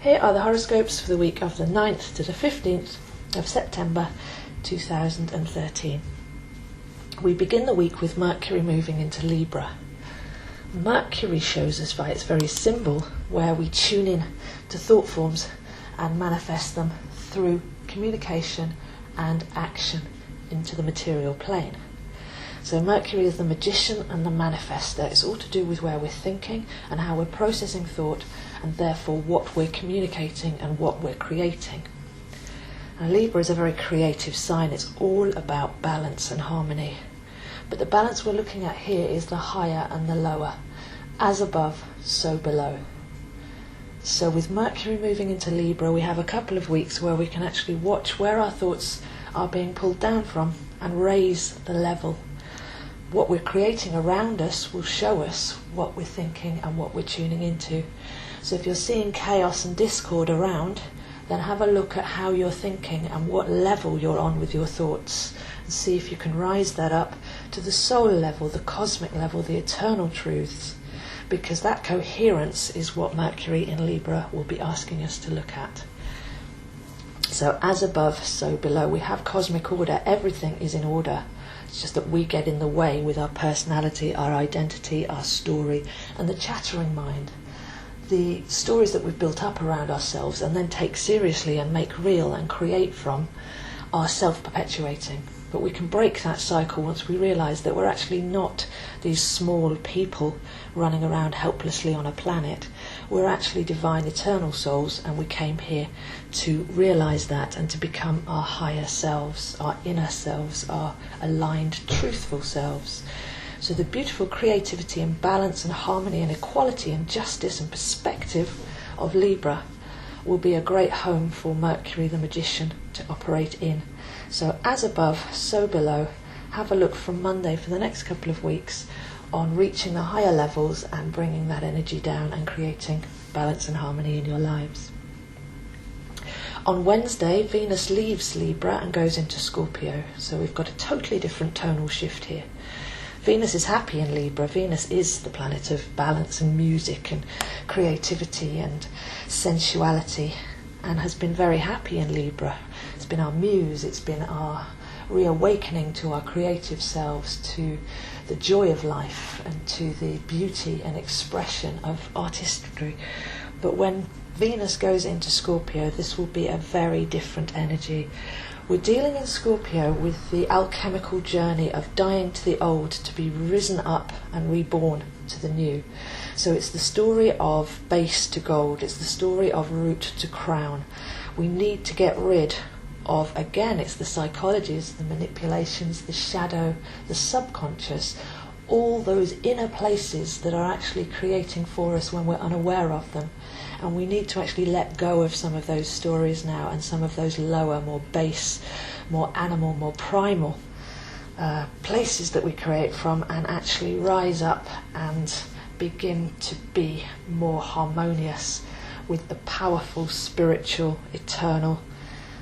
Here are the horoscopes for the week of the 9th to the 15th of September 2013. We begin the week with Mercury moving into Libra. Mercury shows us by its very symbol where we tune in to thought forms and manifest them through communication and action into the material plane. So Mercury is the magician and the manifester. It's all to do with where we're thinking and how we're processing thought, and therefore what we're communicating and what we're creating. And Libra is a very creative sign. It's all about balance and harmony. But the balance we're looking at here is the higher and the lower. As above, so below. So with Mercury moving into Libra, we have a couple of weeks where we can actually watch where our thoughts are being pulled down from and raise the level. What we're creating around us will show us what we're thinking and what we're tuning into. So if you're seeing chaos and discord around, then have a look at how you're thinking and what level you're on with your thoughts, and see if you can rise that up to the soul level, the cosmic level, the eternal truths, because that coherence is what Mercury in Libra will be asking us to look at. So as above, so below. We have cosmic order. Everything is in order. It's just that we get in the way with our personality, our identity, our story, and the chattering mind. The stories that we've built up around ourselves and then take seriously and make real and create from are self-perpetuating. But we can break that cycle once we realise that we're actually not these small people running around helplessly on a planet. We're actually divine eternal souls, and we came here to realise that and to become our higher selves, our inner selves, our aligned, truthful selves. So the beautiful creativity and balance and harmony and equality and justice and perspective of Libra will be a great home for Mercury the magician to operate in. So as above, so below. Have a look from Monday for the next couple of weeks on reaching the higher levels and bringing that energy down and creating balance and harmony in your lives. On Wednesday, Venus leaves Libra and goes into Scorpio. So we've got a totally different tonal shift here. Venus is happy in Libra. Venus is the planet of balance and music and creativity and sensuality, and has been very happy in Libra. It's been our muse, it's been our reawakening to our creative selves, to the joy of life and to the beauty and expression of artistry. But when Venus goes into Scorpio, this will be a very different energy. We're dealing in Scorpio with the alchemical journey of dying to the old to be risen up and reborn to the new. So it's the story of base to gold, it's the story of root to crown. We need to get rid of, again, it's the psychologies, the manipulations, the shadow, the subconscious, all those inner places that are actually creating for us when we're unaware of them. And we need to actually let go of some of those stories now, and some of those lower, more base, more animal, more primal places that we create from, and actually rise up and begin to be more harmonious with the powerful, spiritual, eternal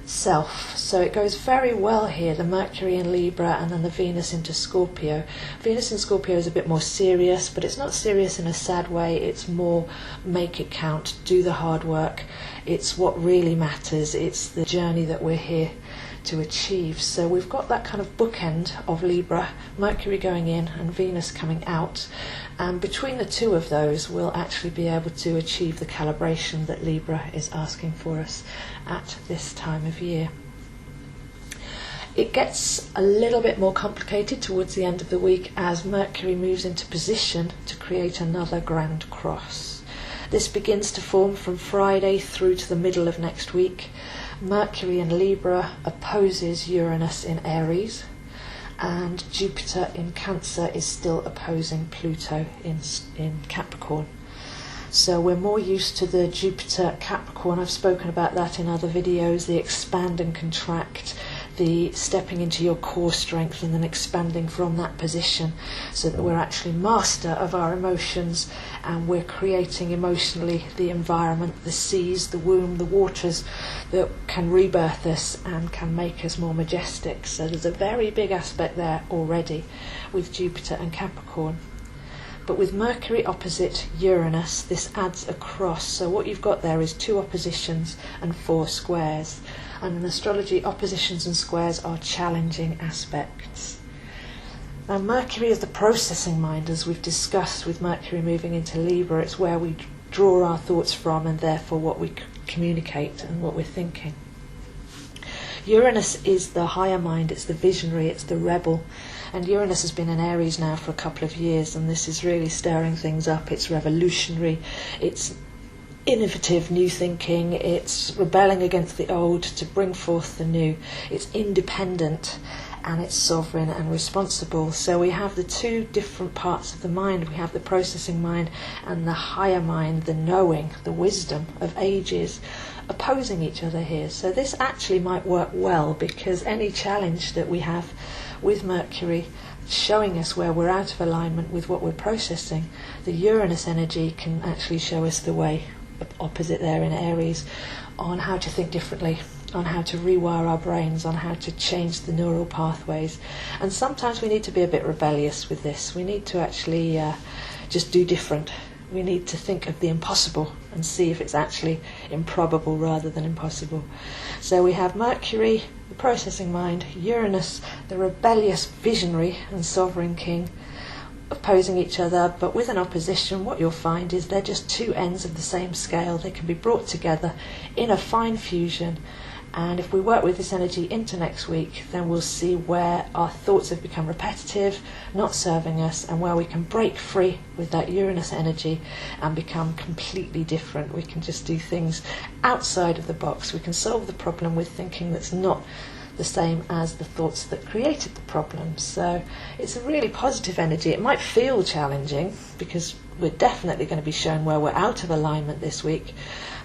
self. So it goes very well here, the Mercury in Libra and then the Venus into Scorpio. Venus in Scorpio is a bit more serious, but it's not serious in a sad way. It's more make it count, do the hard work. It's what really matters. It's the journey that we're here to achieve. So we've got that kind of bookend of Libra, Mercury going in and Venus coming out, and between the two of those we'll actually be able to achieve the calibration that Libra is asking for us at this time of year. It gets a little bit more complicated towards the end of the week as Mercury moves into position to create another grand cross. This begins to form from Friday through to the middle of next week. Mercury in Libra opposes Uranus in Aries, and Jupiter in Cancer is still opposing Pluto in Capricorn. So we're more used to the Jupiter Capricorn. I've spoken about that in other videos, the expand and contract, the stepping into your core strength and then expanding from that position, so that we're actually master of our emotions and we're creating emotionally the environment, the seas, the womb, the waters that can rebirth us and can make us more majestic. So there's a very big aspect there already with Jupiter and Capricorn. But with Mercury opposite Uranus, this adds a cross. So what you've got there is 2 oppositions and 4 squares. And in astrology, oppositions and squares are challenging aspects. Now, Mercury is the processing mind, as we've discussed with Mercury moving into Libra. It's where we draw our thoughts from and therefore what we communicate and what we're thinking. Uranus is the higher mind, it's the visionary, it's the rebel. And Uranus has been in Aries now for a couple of years, and this is really stirring things up. It's revolutionary, it's innovative new thinking, it's rebelling against the old to bring forth the new, it's independent, and it's sovereign and responsible. So we have the 2 different parts of the mind. We have the processing mind and the higher mind, the knowing, the wisdom of ages, opposing each other here. So this actually might work well, because any challenge that we have with Mercury showing us where we're out of alignment with what we're processing, the Uranus energy can actually show us the way opposite there in Aries on how to think differently, on how to rewire our brains, on how to change the neural pathways. And sometimes we need to be a bit rebellious with this. We need to actually just do different. We need to think of the impossible and see if it's actually improbable rather than impossible. So we have Mercury, the processing mind, Uranus, the rebellious visionary and sovereign king, opposing each other, but with an opposition. What you'll find is they're just 2 ends of the same scale. They can be brought together in a fine fusion, and if we work with this energy into next week, then we'll see where our thoughts have become repetitive, not serving us, and where we can break free with that Uranus energy and become completely different. We can just do things outside of the box. We can solve the problem with thinking that's not the same as the thoughts that created the problem. So it's a really positive energy. It might feel challenging because we're definitely going to be shown where we're out of alignment this week.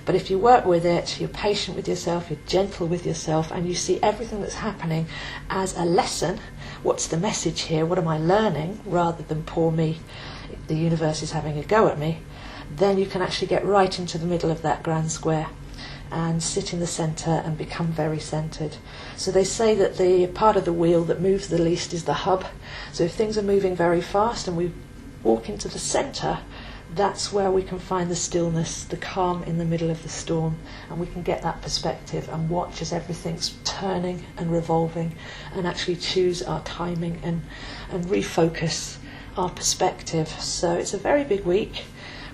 But if you work with it, you're patient with yourself, you're gentle with yourself, and you see everything that's happening as a lesson. What's the message here? What am I learning? Rather than poor me, the universe is having a go at me. Then you can actually get right into the middle of that grand square and sit in the centre and become very centred. So they say that the part of the wheel that moves the least is the hub. So if things are moving very fast and we walk into the centre, that's where we can find the stillness, the calm in the middle of the storm, and we can get that perspective and watch as everything's turning and revolving, and actually choose our timing and refocus our perspective. So it's a very big week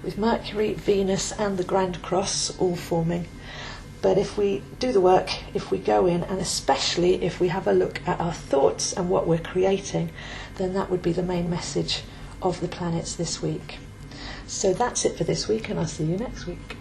with Mercury, Venus and the Grand Cross all forming. But if we do the work, if we go in, and especially if we have a look at our thoughts and what we're creating, then that would be the main message of the planets this week. So that's it for this week, and I'll see you next week.